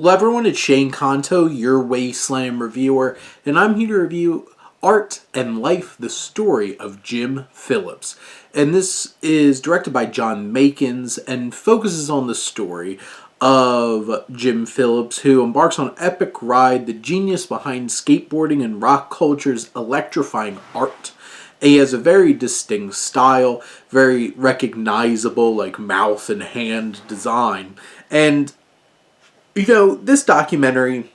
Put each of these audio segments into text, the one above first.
Hello everyone, it's Shane Conto, your Wasteland reviewer, and I'm here to review Art and Life, the story of Jim Phillips. And this is directed by John Makins and focuses on the story of Jim Phillips, who embarks on an epic ride, the genius behind skateboarding and rock culture's electrifying art. He has a very distinct style, very recognizable, like mouth and hand design. And this documentary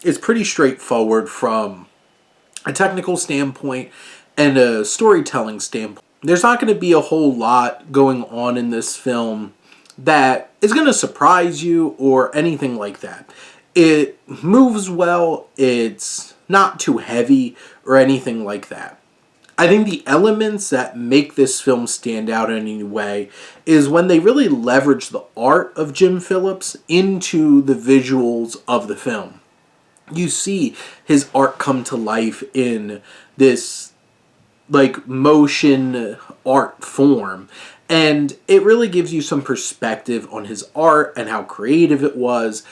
is pretty straightforward from a technical standpoint and a storytelling standpoint. There's not going to be a whole lot going on in this film that is going to surprise you or anything like that. It moves well, it's not too heavy or anything like that. I think the elements that make this film stand out in any way is when they really leverage the art of Jim Phillips into the visuals of the film. You see his art come to life in this like motion art form, and it really gives you some perspective on his art and how creative it was,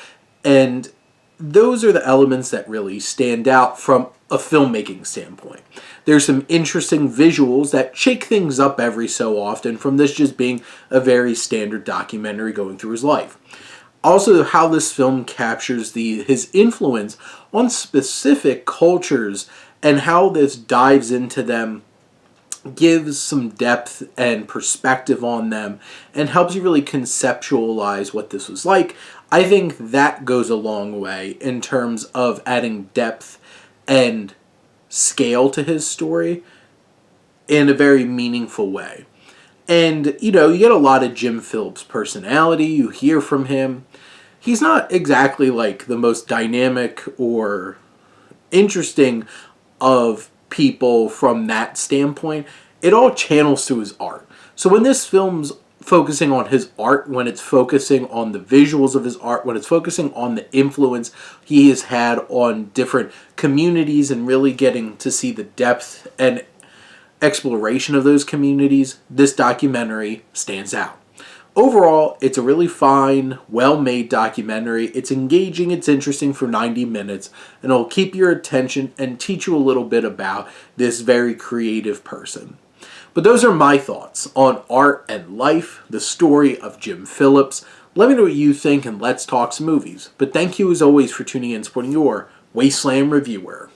and those are the elements that really stand out from a filmmaking standpoint. There's some interesting visuals that shake things up every so often from this just being a very standard documentary going through his life. Also, how this film captures his influence on specific cultures and how this dives into them gives some depth and perspective on them and helps you really conceptualize what this was like. I think that goes a long way in terms of adding depth and scale to his story in a very meaningful way. And, you get a lot of Jim Phillips' personality. You hear from him. He's not exactly like the most dynamic or interesting of people from that standpoint. It all channels through his art. So when this film's focusing on his art, when it's focusing on the visuals of his art, when it's focusing on the influence he has had on different communities and really getting to see the depth and exploration of those communities, this documentary stands out. Overall, it's a really fine, well-made documentary. It's engaging, it's interesting for 90 minutes, and it'll keep your attention and teach you a little bit about this very creative person. But those are my thoughts on Art and Life, the story of Jim Phillips. Let me know what you think, and let's talk some movies. But thank you as always for tuning in and supporting your Wasteland reviewer.